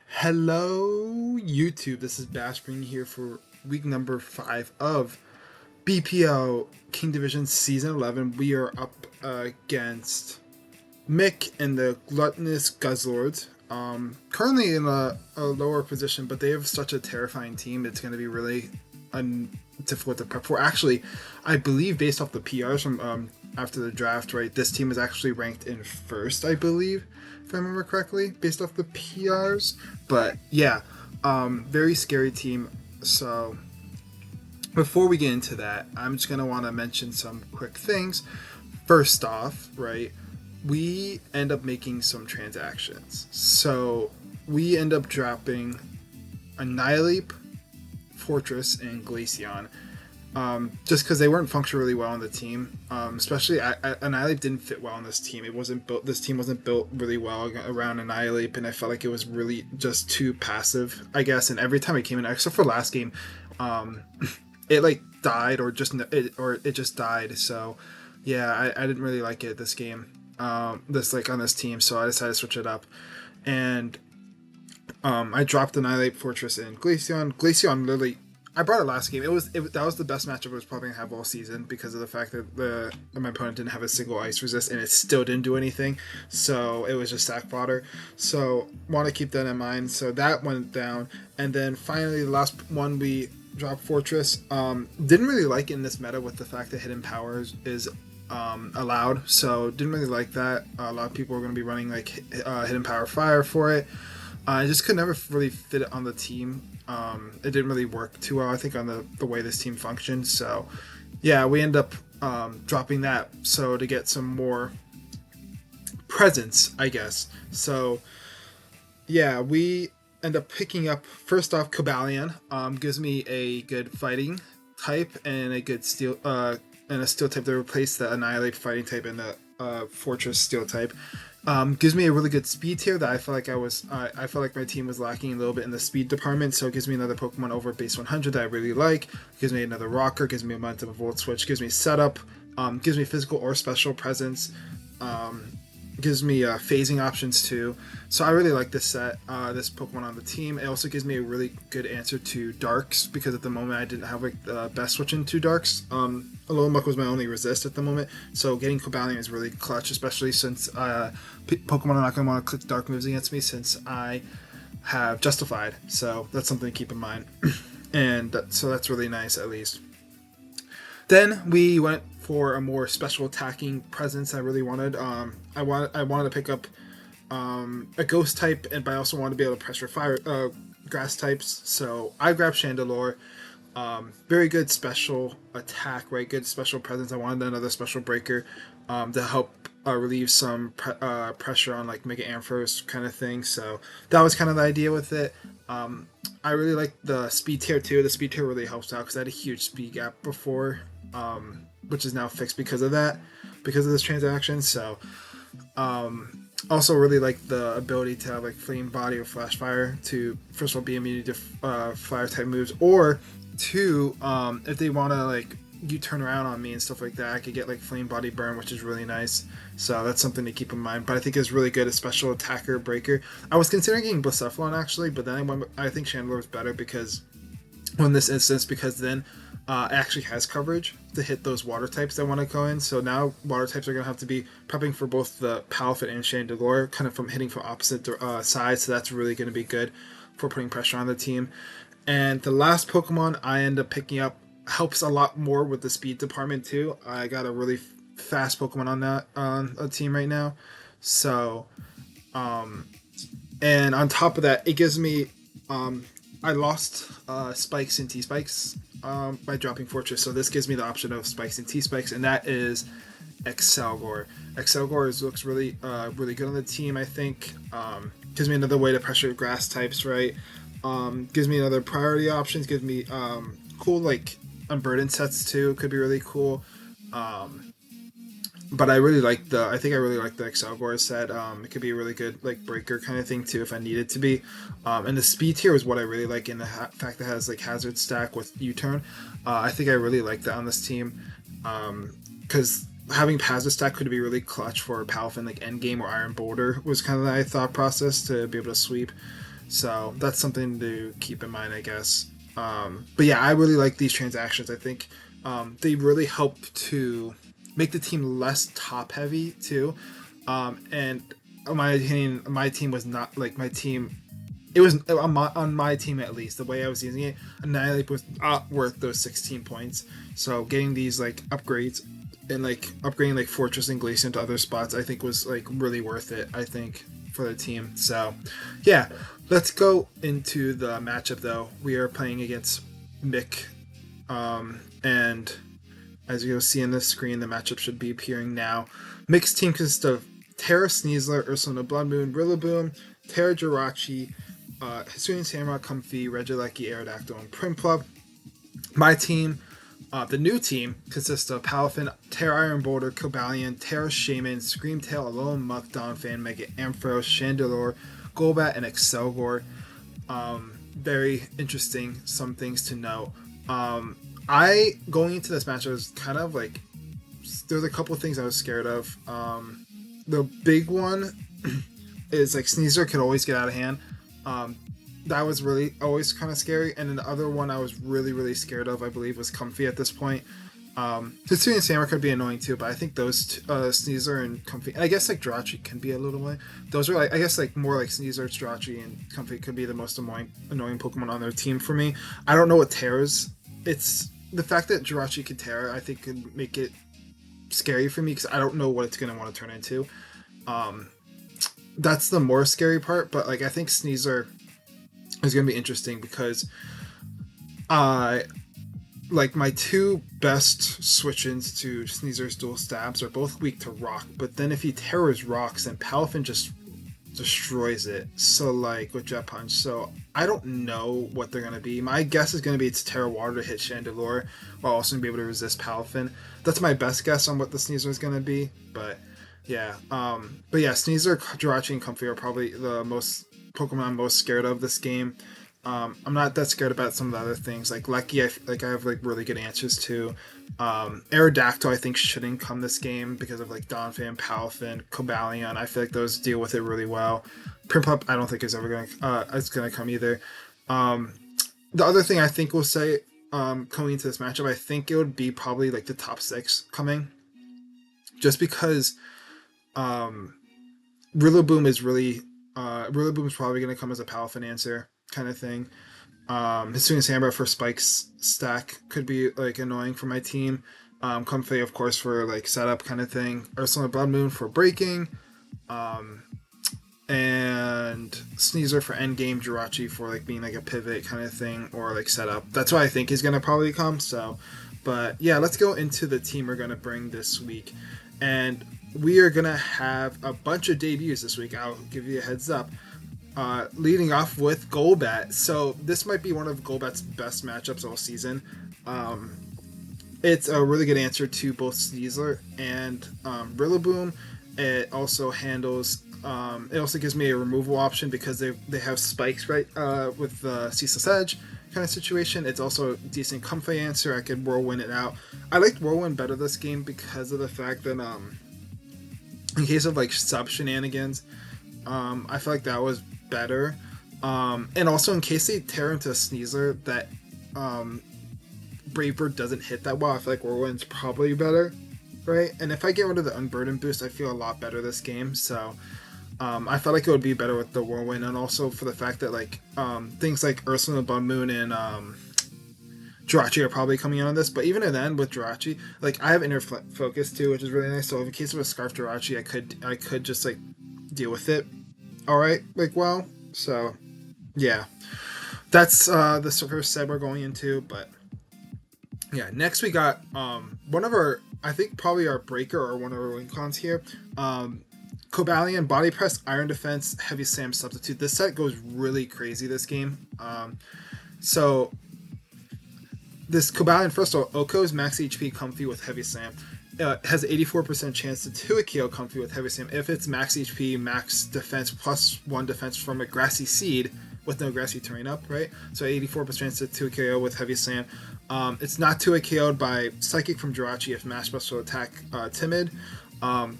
Hello YouTube, this is Bash bringing here for week number 5 of BPL King Division Season 11. We are up against Mick and the Gluttonous Guzzlords. Currently in a lower position, but they have such a terrifying team, it's going to be really difficult to prep for. Actually, I believe based off the PRs from after the draft, right, this team is actually ranked in first, I believe, if I remember correctly, based off the PRs. But yeah, very scary team. So before we get into that, I'm just going to want to mention some quick things. First off, right, we end up making some transactions. So we end up dropping Annihilate, Fortress, and Glaceon. Just because they weren't functioning really well on the team. Especially Annihilate didn't fit well on this team. It wasn't built. This team wasn't built really well around Annihilate, and I felt like it was really just too passive, I guess. And every time it came in, except for last game, it like died or it just died. So yeah, I didn't really like it this game. On this team, so I decided to switch it up, and I dropped Annihilate, Fortress, and Glaceon. Glaceon literally, I brought it last game. That was the best matchup I was probably gonna have all season because of the fact that my opponent didn't have a single ice resist and it still didn't do anything. So it was just sack fodder. So want to keep that in mind. So that went down, and then finally the last one we dropped Fortress. Didn't really like it in this meta with the fact that hidden powers is allowed, so didn't really like that. A lot of people are going to be running like hidden power fire for it. I just could never really fit it on the team. It didn't really work too well, I think, on the way this team functioned. So yeah, we end up dropping that so to get some more presence, I guess. So yeah, we end up picking up first off Cobalion. Gives me a good fighting type and a good steel and a steel type to replace the Annihilate fighting type and the Fortress steel type. Gives me a really good speed tier that I felt like I felt like my team was lacking a little bit in the speed department. So it gives me another Pokemon over base 100 that I really like. Gives me another Rocker. Gives me a momentum, a Volt Switch. Gives me setup. Gives me physical or special presence. Gives me phasing options too. So I really like this set, this Pokemon on the team. It also gives me a really good answer to Darks because at the moment I didn't have like the best switch into Darks. Alolan was my only resist at the moment, so getting Cobalion is really clutch, especially since Pokemon are not going to want to click Dark moves against me since I have Justified. So that's something to keep in mind, and so that's really nice at least. Then we went for a more special attacking presence I really wanted. I wanted to pick up a ghost type, but I also wanted to be able to pressure fire grass types. So I grabbed Chandelure. Very good special attack, right? Good special presence. I wanted another special breaker to help relieve some pressure on like Mega Ampharos kind of thing. So that was kind of the idea with it. I really like the speed tier too. The speed tier really helps out because I had a huge speed gap before, which is now fixed because of this transaction. So also really like the ability to have like Flame Body or Flash Fire to first of all be immunity to fire type moves, or two, if they want to like you turn around on me and stuff like that, I could get like Flame Body Burn, which is really nice. So that's something to keep in mind. But I think it's really good as special attacker breaker. I was considering getting Blacephalon actually, but then I think Chandelure is better because in this instance, because then it actually has coverage to hit those water types that want to go in. So now water types are going to have to be prepping for both the Palafit and Chandelure, kind of from hitting from opposite sides. So that's really going to be good for putting pressure on the team. And the last Pokemon I end up picking up helps a lot more with the speed department too. I got a really fast Pokemon on a team right now. So, and on top of that, it gives me, I lost Spikes and T-Spikes by dropping Fortress. So this gives me the option of Spikes and T-Spikes, and that is Excelgor. Excelgor looks really really good on the team, I think. Gives me another way to pressure grass types, right? Gives me another priority options, gives me cool like unburdened sets too, could be really cool. But I really like the Excelgor set. It could be a really good like breaker kind of thing too if I need it to be. And the speed tier is what I really like in the fact that it has like hazard stack with U-turn. I think I really like that on this team. because having passive stack could be really clutch for Palfin, like endgame or Iron Boulder was kind of my thought process to be able to sweep. So that's something to keep in mind, I guess. But yeah, I really like these transactions. I think they really help to make the team less top heavy too. And in my opinion, my team was not like my team. It was on my team at least. The way I was using it, Annihilate was not worth those 16 points. So getting these like upgrades and like upgrading like Fortress and Glacier to other spots, I think was like really worth it. I think for the team. So yeah, let's go into the matchup though. We are playing against Mick, and as you'll see on the screen, the matchup should be appearing now. Mick's team consists of Terra Sneasler, Ursula Blood Moon, Rillaboom, Terra Jirachi, Hisuian Samurai, Comfy, Regieleki, Aerodactyl, and Prinplup. My team, the new team, consists of Palafin, Terra Iron Boulder, Cobalion, Terra Shaman, Screamtail, Alolan Muck, Donphan, Mega Ampharos, Chandelure, Golbat, and Excelgor. Very interesting, some things to know. I, going into this match, I was kind of like, there's a couple of things I was scared of. The big one is like Sneasler could always get out of hand. That was really always kind of scary. And then the other one I was really scared of, I believe, was Comfy at this point. Hitsui and Samurai could be annoying too, but I think those Sneasler and Comfy, and I guess like Jirachi can be a little annoying. Those are like, I guess like more like Sneasler, Jirachi, and Comfy could be the most annoying Pokemon on their team for me. I don't know what Terra's. It's the fact that Jirachi could Terra, I think, could make it scary for me because I don't know what it's going to want to turn into. That's the more scary part, but like I think Sneasler is going to be interesting because like my two best switch-ins to Sneasler's dual stabs are both weak to rock, but then if he Terrors rocks, then Palafin just destroys it. So like with Jet Punch, so I don't know what they're gonna be. My guess is gonna be it's Terra Water to hit Chandelure while also be able to resist Palafin. That's my best guess on what the Sneasler is gonna be. But yeah, Sneasler, Jirachi, and Comfy are probably the most Pokemon I'm most scared of this game. I'm not that scared about some of the other things like Lecky. I have like really good answers to. Aerodactyl I think shouldn't come this game because of like Donphan, Palafin, Cobalion. I feel like those deal with it really well. Prinplup I don't think is ever gonna come either. The other thing I think we'll say coming into this matchup, I think it would be probably like the top 6 coming, just because Rillaboom is really Rillaboom is probably gonna come as a Palafin answer kind of thing. Hisuian Samurai for Spike's stack could be like annoying for my team. Comfy of course for like setup kind of thing. Ursula Blood Moon for breaking. And Sneasler for endgame, Jirachi for like being like a pivot kind of thing or like setup. That's what I think is gonna probably come. So, but yeah, let's go into the team we're gonna bring this week, and we are gonna have a bunch of debuts this week. I'll give you a heads up. Leading off with Golbat. So this might be one of Golbat's best matchups all season. It's a really good answer to both Sneasler and Rillaboom. It also handles. It also gives me a removal option because they have spikes right with the Ceaseless Edge kind of situation. It's also a decent Comfy answer. I could Whirlwind it out. I liked Whirlwind better this game because of the fact that in case of like sub shenanigans, I feel like that was better. And also in case they tear into Sneasler that Brave Bird doesn't hit that well, I feel like Whirlwind's probably better, right? And if I get rid of the Unburden boost, I feel a lot better this game. So I felt like it would be better with the Whirlwind, and also for the fact that like things like Ursula Blood Moon and Jirachi are probably coming in on this. But even then with Jirachi, like I have Inner Focus too, which is really nice. So in case of a Scarf Jirachi, I could just like deal with it alright, like well. So yeah, that's the first set we're going into. But yeah, next we got one of our, I think probably our breaker or one of our win cons here. Cobalion, Body Press, Iron Defense, Heavy Slam Substitute. This set goes really crazy this game. So this Cobalion, first of all, Oko's max HP Comfy with Heavy Slam. Has 84% chance to 2 KO Comfy with Heavy Slam if it's max HP, max defense, +1 defense from a Grassy Seed with no grassy terrain up, right? So 84% chance to 2 KO with Heavy Slam. It's not 2 KO'd by Psychic from Jirachi if Mash Bust will attack Timid.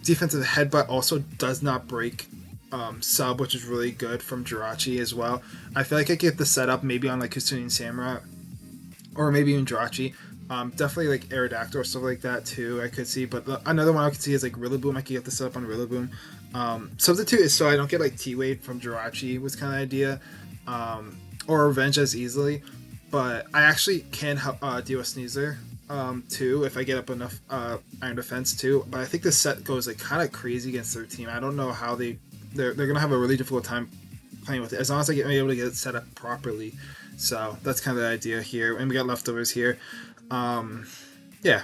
Defensive Headbutt also does not break sub, which is really good from Jirachi as well. I feel like I get the setup maybe on like Kusunian Samurai or maybe even Jirachi. Definitely like Aerodactyl or stuff like that too, I could see. But another one I could see is like Rillaboom. I could get the setup on Rillaboom. Substitute is so I don't get like T-Wade from Jirachi was kind of idea. Or Revenge as easily. But I actually can deal with Sneasler too if I get up enough Iron Defense too. But I think this set goes like kind of crazy against their team. I don't know how they're gonna have a really difficult time playing with it as long as I get able to get it set up properly. So that's kind of the idea here, and we got leftovers here. Yeah.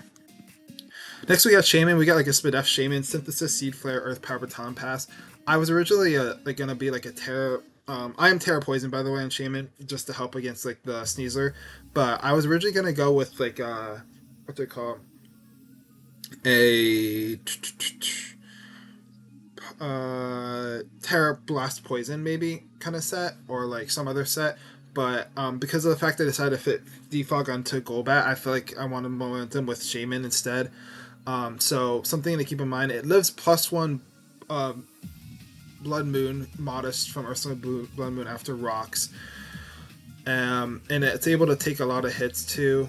Next we got Shaman. We got like a Spadef Shaman, Synthesis, Seed Flare, Earth Power, Baton Pass. I was originally like gonna be like a Terra. I am Terra Poison by the way on Shaman just to help against like the Sneasler, but I was originally gonna go with like what they call a Terra Blast Poison maybe kind of set or like some other set. But because of the fact that I decided to fit Defog onto Golbat, I feel like I wanted momentum with Shaman instead. So something to keep in mind, it lives +1 Blood Moon Modest from Ursula Blood Moon after Rocks. And it's able to take a lot of hits too.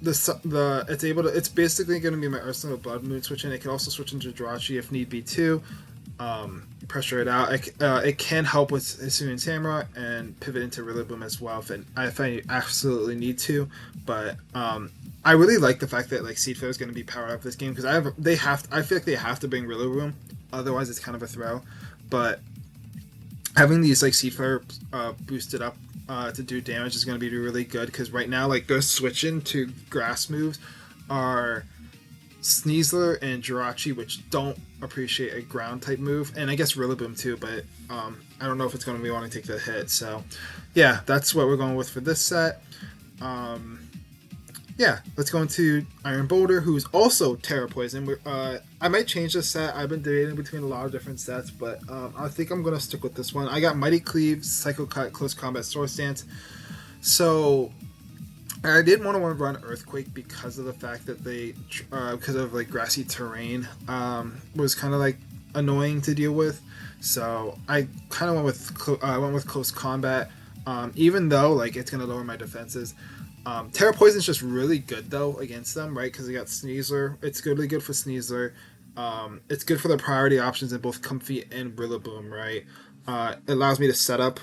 It's basically going to be my Ursula Blood Moon switch in. It can also switch into Jirachi if need be too. Pressure it out. It can help with Hisuian Samurai and pivot into Rillaboom as well if I absolutely need to. But I really like the fact that like Seed Flare is going to be powered up this game because I feel like they have to bring Rillaboom, otherwise it's kind of a throw. But having these like Seed Flare boosted up to do damage is going to be really good because right now like those switching to grass moves are Sneasler and Jirachi, which don't appreciate a ground type move, and I guess Rillaboom too, but I don't know if it's going to be wanting to take the hit. So yeah, that's what we're going with for this set. Yeah, let's go into Iron Boulder, who's also Terra Poison. I might change this set. I've been debating between a lot of different sets, but I think I'm going to stick with this one. I got Mighty Cleave, Psycho Cut, Close Combat, Sword Stance. So I did want to run Earthquake because of the fact that because of like grassy terrain, was kind of like annoying to deal with. So I kind of went with Close Combat, even though like it's gonna lower my defenses. Terra Poison is just really good though against them, right? Because they got Sneasler. It's really good for Sneasler. It's good for the priority options in both Comfy and Rillaboom, right? It allows me to set up.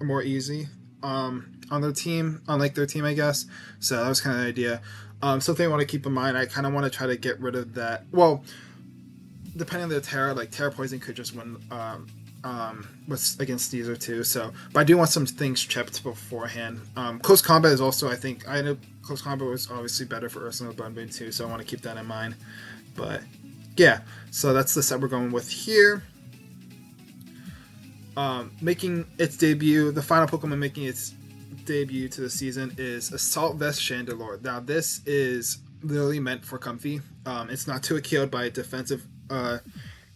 More easy on their team, unlike their team, I guess. So that was kind of the idea. Something I want to keep in mind, I kind of want to try to get rid of that. Well, depending on the Terra, like Terra Poison could just win against Caesar too. So, but I do want some things chipped beforehand. Close Combat is also, I know Close Combat was obviously better for Ursula Blood Moon too, so I want to keep that in mind. But yeah, so that's the set we're going with here. Making its debut, the final Pokemon making its debut to the season is Assault Vest Chandelure. Now this is literally meant for Comfy. It's not too killed by defensive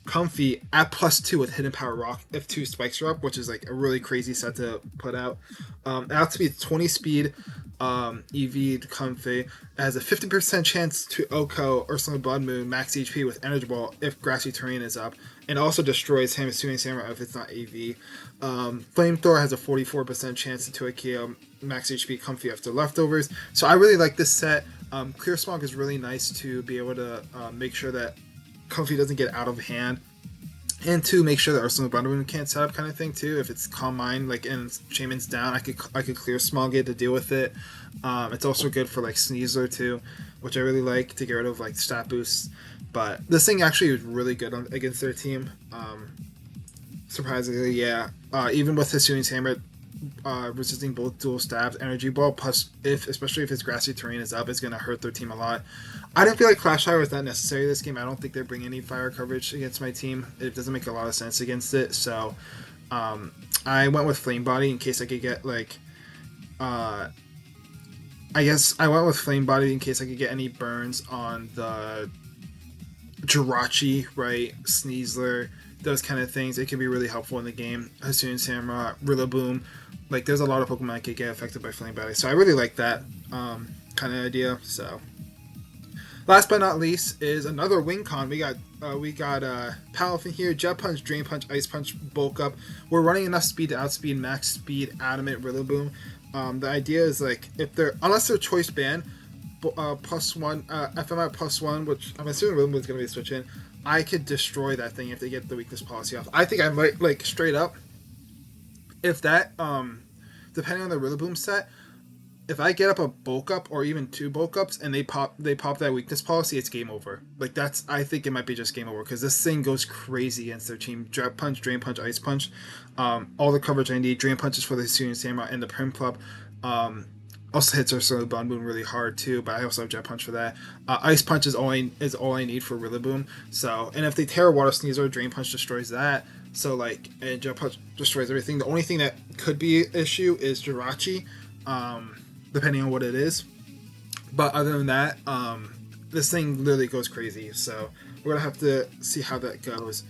Comfy at +2 with Hidden Power Rock if 2 spikes are up, which is like a really crazy set to put out. It has to be 20 speed, EV'd Comfy. It has a 50% chance to OHKO Ursula Blood Moon max HP with Energy Ball if grassy terrain is up, and also destroys Hisuian Samurai if it's not AV. Flamethrower has a 44% chance to a KO max HP Comfy after leftovers. So I really like this set. Clear Smog is really nice to be able to make sure that Comfy doesn't get out of hand, and to make sure that Ursula Blood Moon can't set up kind of thing too. If it's Calm Mind like and Shaman's down, I could Clear Smog it to deal with it. It's also good for like Sneasler too, which I really like to get rid of like stat boosts. But this thing actually was really good against their team. Surprisingly, yeah. Even with Hisuian Samurai resisting both dual stabs, Energy Ball plus especially if his grassy terrain is up, it's gonna hurt their team a lot. I didn't feel like Flash Fire was that necessary this game. I don't think they're bringing any fire coverage against my team. It doesn't make a lot of sense against it. So I went with Flame Body in case I could get like I guess I went with Flame Body in case I could get any burns on the Jirachi, right? Sneasler, those kind of things. It can be really helpful in the game. Hisuian Samurott, Rillaboom. Like, there's a lot of Pokemon that could get affected by Flame Battery. So I really like that kind of idea. So, last but not least is another Wing Con. We got Palafin here, Jet Punch, Drain Punch, Ice Punch, Bulk Up. We're running enough speed to outspeed Max Speed, Adamant, Rillaboom. The idea is like if they're unless they're choice banned, +1 FMI +1, which I'm assuming Rillaboom's gonna be switching. I could destroy that thing if they get the weakness policy off. I think I might like straight up. If that depending on the Rillaboom set, if I get up a bulk up or even 2 bulk ups and they pop that weakness policy, it's game over. Like that's I think it might be just game over because this thing goes crazy against their team. Jet Punch, Drain Punch, Ice Punch, all the coverage I need. Drain Punches for the Hisuian Samurott and the Prim Club. Also hits our Solar Bond Boom really hard too, but I also have Jet Punch for that. Ice Punch is all I need for Rillaboom. So and if they Terra Water Sneasel, Drain Punch destroys that. So like and Jet Punch destroys everything. The only thing that could be an issue is Jirachi. Depending on what it is, but other than that, this thing literally goes crazy. So we're gonna have to see how that goes.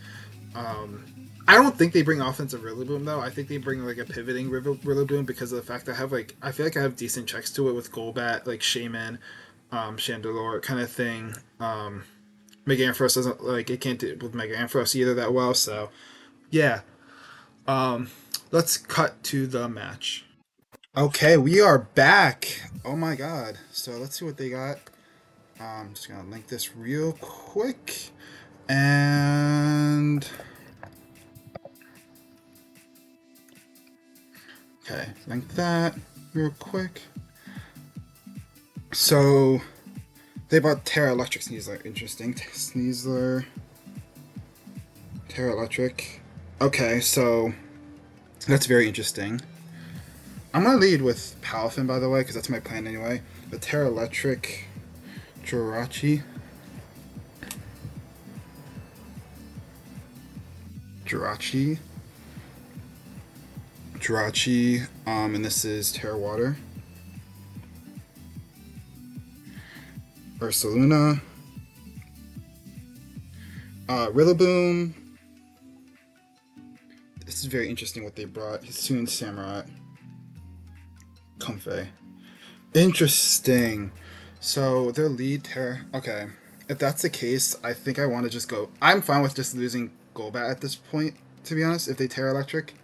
I don't think they bring offensive Rillaboom though. I think they bring like a pivoting Rillaboom because of the fact that I feel like I have decent checks to it with Golbat, like Shaman, Chandelure kind of thing. Mega Ampharos doesn't like it can't do it with Mega Ampharos either that well. So yeah, let's cut to the match. Okay, we are back. Oh my god. So let's see what they got. I'm just gonna link this real quick. And okay, link that real quick. So they bought Terra Electric Sneasler. Interesting. Sneasler. Terra Electric. Okay, so that's very interesting. I'm gonna lead with Palafin, by the way, because that's my plan anyway. The Terra Electric, Jirachi, and this is Terra Water, Ursaluna, Rillaboom. This is very interesting what they brought. Hisuian Samurott. Comfey. Interesting. So their lead Terra. Okay. If that's the case, I think I want to just go. I'm fine with just losing Golbat at this point, to be honest, if they Terra Electric.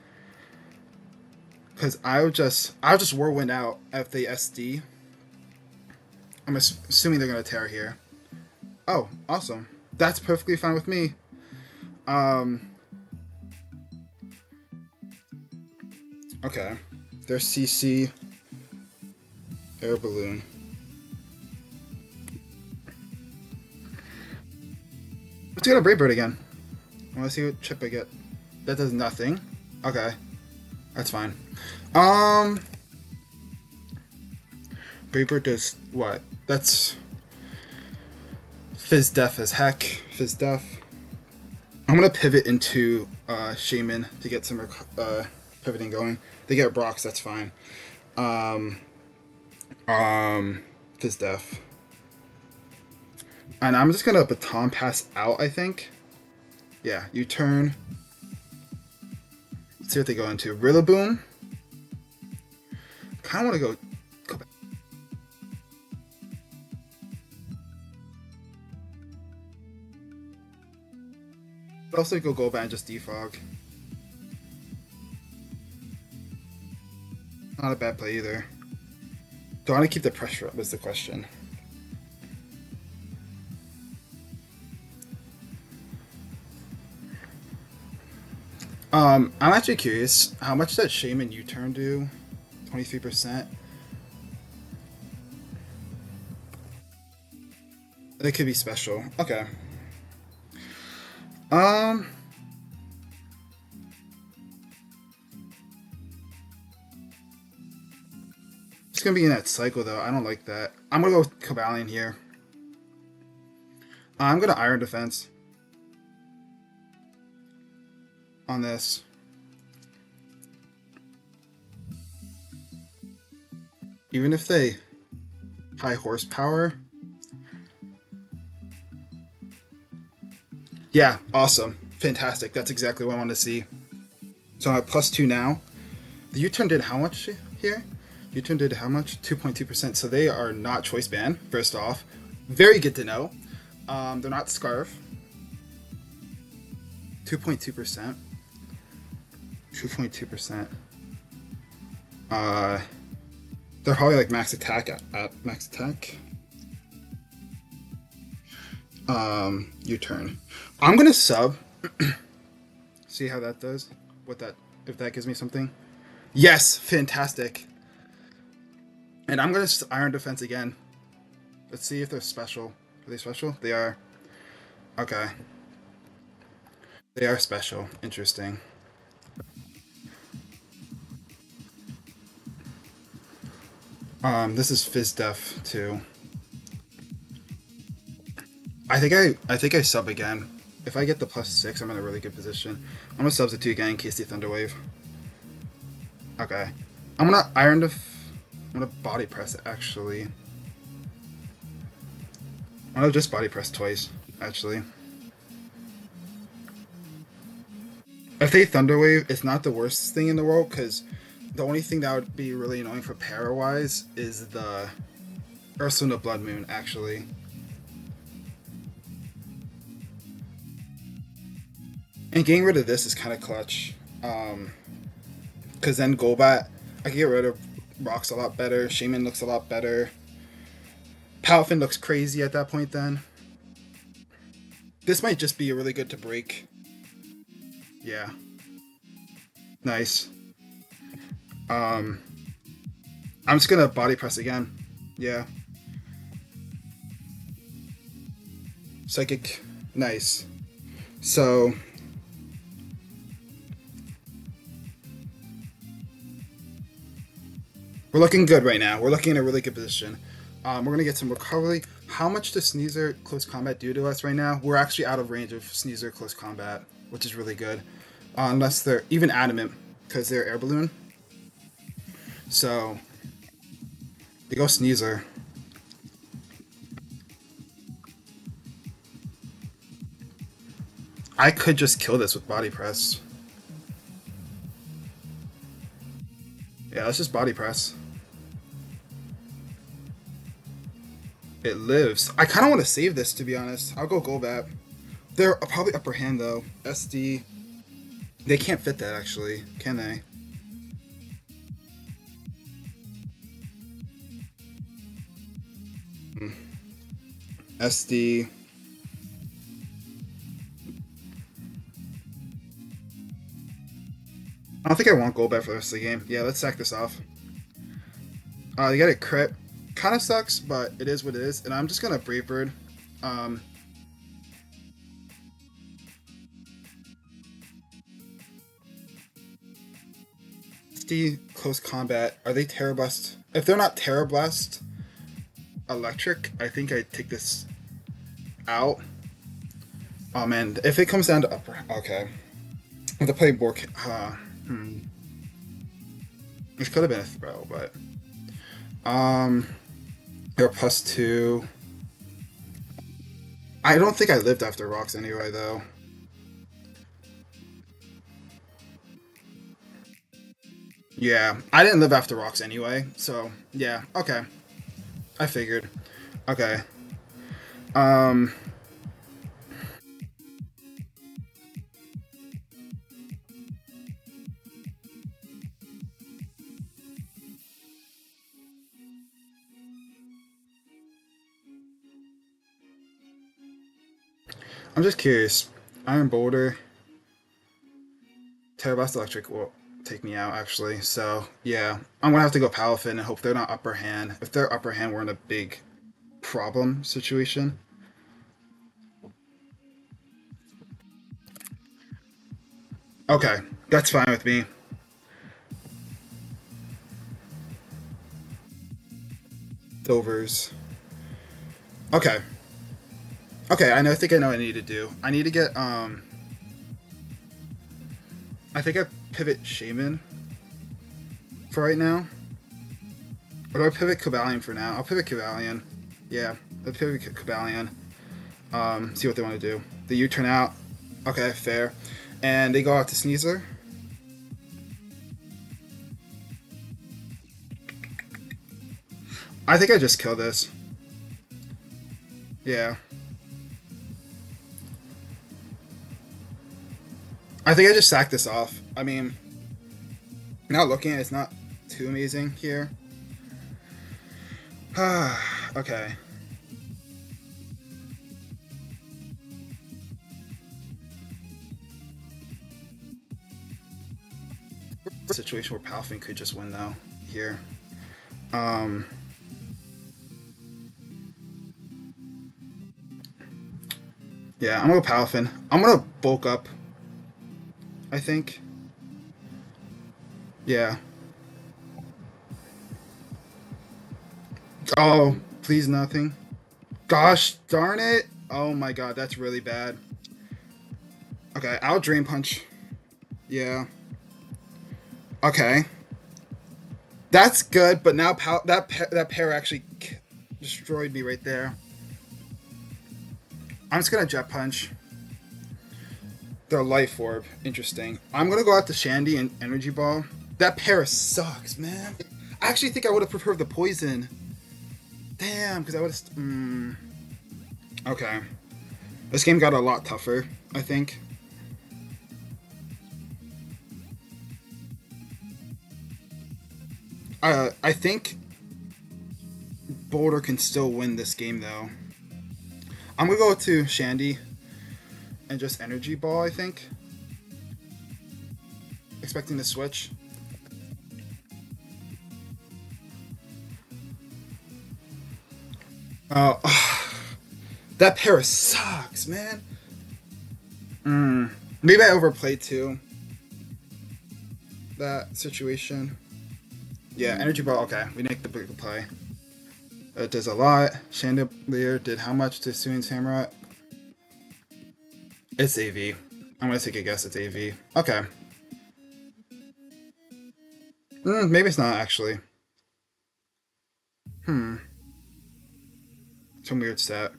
Because I'll just Whirlwind out if they SD. I'm assuming they're going to Terra here. Oh, awesome. That's perfectly fine with me. Okay. Their CC. Air Balloon. Let's get a Brave Bird again. I want to see what chip I get. That does nothing. Okay. That's fine. Brave Bird does what? That's Fizz Def as heck. Fizz Def. I'm gonna pivot into Shaman to get some pivoting going. They get Brox, that's fine. Fizz Def. And I'm just gonna Baton Pass out, I think. Yeah, U-turn. Let's see what they go into. Rillaboom. Kinda wanna go back. But also go Golbat and just defog. Not a bad play either. Do I want to keep the pressure up is the question. I'm actually curious, how much does Shaman U-turn do? 23%? It could be special. Okay. It's gonna be in that cycle though. I don't like that. I'm gonna go with Cobalion here. I'm gonna Iron Defense on this. Even if they high horsepower, Yeah, awesome. Fantastic. That's exactly what I want to see. So I'm at +2 now. The U-turn did how much here? U-turn did how much? 2.2%. So they are not choice band, first off. Very good to know. They're not scarf. 2.2%. 2.2%. Uh, they're probably like max attack at max attack. U-turn. I'm gonna sub. See how that does. What that if that gives me something. Yes, fantastic. And I'm gonna iron defense again. Let's see if they're special. Are they special? They are. Okay. They are special. Interesting. This is Fizz Def too. I think I sub again. If I get the +6, I'm in a really good position. I'm gonna substitute again in case the Thunderwave. Okay. I'm gonna I'm gonna body press it actually. I'm gonna just body press twice, actually. If they Thunderwave, it's not the worst thing in the world, because the only thing that would be really annoying for para-wise is the Ursula Blood Moon, actually. And getting rid of this is kind of clutch. Because then Golbat, I can get rid of Rocks a lot better, Shaman looks a lot better. Palafin looks crazy at that point then. This might just be really good to break. Yeah. Nice. I'm just gonna body press again. Yeah. Psychic. Nice. So we're looking good right now. We're looking in a really good position. We're gonna get some recovery. How much does Sneasel close combat do to us right now? We're actually out of range of Sneasel close combat, which is really good. Unless they're even adamant, because they're air balloon. So they go Sneasel. I could just kill this with body press. Yeah, let's just body press. It lives. I kind of want to save this, to be honest. I'll go Golbat. They're probably upper hand, though. SD. They can't fit that, actually. Can they? SD. I don't think I want Golbat for the rest of the game. Yeah, let's sack this off. You got a crit. Kind of sucks, but it is what it is. And I'm just gonna Brave Bird. SD close combat. Are they Terra Blast? If they're not Terra Blast Electric, I think I take this out. Oh man, if it comes down to upper, okay. I have to play Bork. This could have been a throw, but they're +2. I don't think I lived after Rocks anyway, though. Yeah, I didn't live after Rocks anyway, so yeah, okay. I figured. Okay. Um, I'm just curious. Iron Boulder, Terrabast Electric will take me out, actually. So, yeah. I'm gonna have to go Palafin and hope they're not upper hand. If they're upper hand, we're in a big problem situation. Okay, that's fine with me. Silvers. Okay. Okay, think I know what I need to do. I need to get, I think I pivot Shaman for right now. Or do I pivot Cobalion for now? I'll pivot Cobalion. Yeah, I'll pivot Cobalion. See what they want to do. The U-turn out. Okay, fair. And they go out to Sneezer. I think I just kill this. Yeah. I think I just sack this off. I mean, now looking at it, it's not too amazing here. Okay. Situation where Palfin could just win though here. Um, yeah, I'm gonna go Palfin. I'm gonna bulk up. I think. Yeah. Oh, please nothing. Gosh darn it! Oh my god, that's really bad. Okay, I'll Drain Punch. Yeah. Okay. That's good, but now that pair actually destroyed me right there. I'm just gonna Jet Punch. Their Life Orb. Interesting. I'm gonna go out to Shandy and Energy Ball. That pair sucks, man. I actually think I would have preferred the Poison. Damn, because I would have... Okay. This game got a lot tougher, I think. I think Boulder can still win this game, though. I'm gonna go to Shandy and just Energy Ball, I think. Expecting to switch. Oh, that pair sucks, man. Maybe I overplayed too. That situation. Yeah, Energy Ball. Okay, we make the big play. It does a lot. Chandelier did how much to Suing Samurott? It's AV. I'm gonna take a guess. It's AV. Okay. Maybe it's not actually. Some weird stat.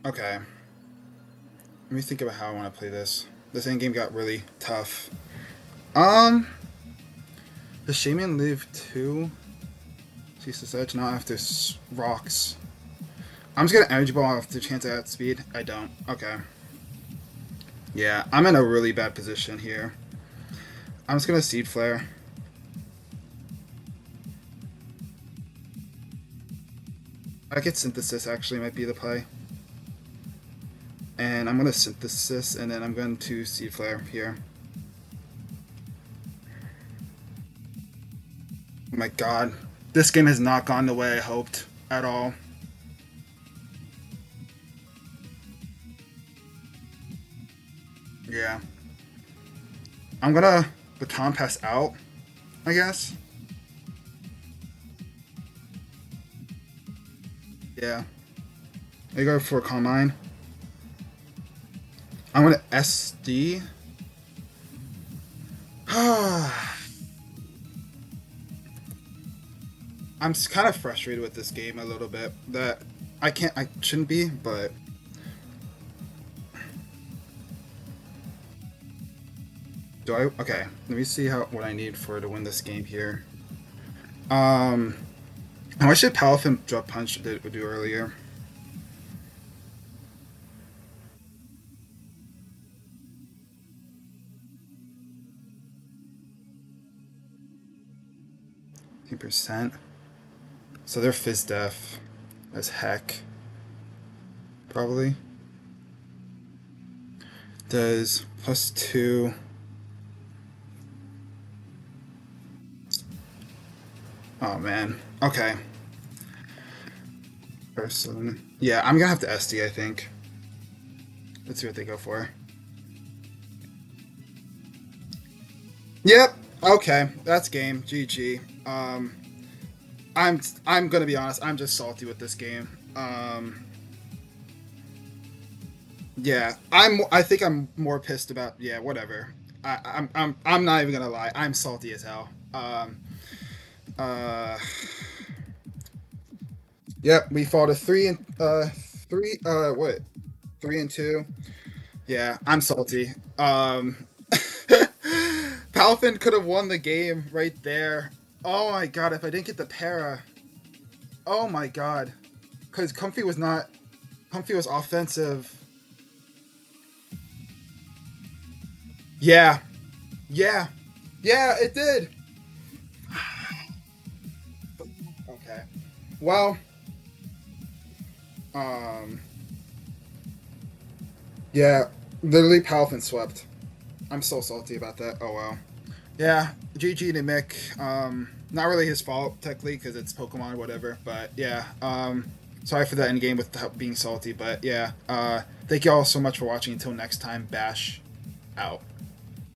Okay. Let me think about how I want to play this. This end game got really tough. Does Shaman live 2? Ceaseless Edge, not after rocks. I'm just gonna Energy Ball off the chance I got speed. I don't. Okay. Yeah, I'm in a really bad position here. I'm just gonna Seed Flare. I get Synthesis actually might be the play. And I'm gonna Synthesis and then I'm going to Seed Flare here. Oh my god. This game has not gone the way I hoped at all. Yeah. I'm gonna Baton Pass out, I guess. Yeah. I go for Calm Mind. I'm gonna SD. I'm kind of frustrated with this game a little bit. That I shouldn't be, but do I? Okay, let me see what I need to win this game here. How much did Palafin drop punch do earlier? %. So they're Fizz Def as heck. Probably. Does +2. Oh man. Okay. Person. Yeah, I'm gonna have to SD, I think. Let's see what they go for. Yep. Okay, that's game. GG. I'm gonna be honest. I'm just salty with this game. Yeah, I think I'm more pissed about. Yeah, whatever. I'm not even gonna lie. I'm salty as hell. Uh. Yep. We fought a three. What? 3-2. Yeah, I'm salty. Palfin could have won the game right there. Oh my god! If I didn't get the para. Oh my god. Because Comfy was not. Comfy was offensive. Yeah. Yeah. Yeah, it did. Okay. Well, um, yeah, literally Palfin swept. I'm so salty about that. Oh well. Yeah, GG to Mick. Not really his fault technically because it's Pokemon, whatever. But yeah, sorry for the end game with being salty. But yeah, thank you all so much for watching. Until next time, Bash out.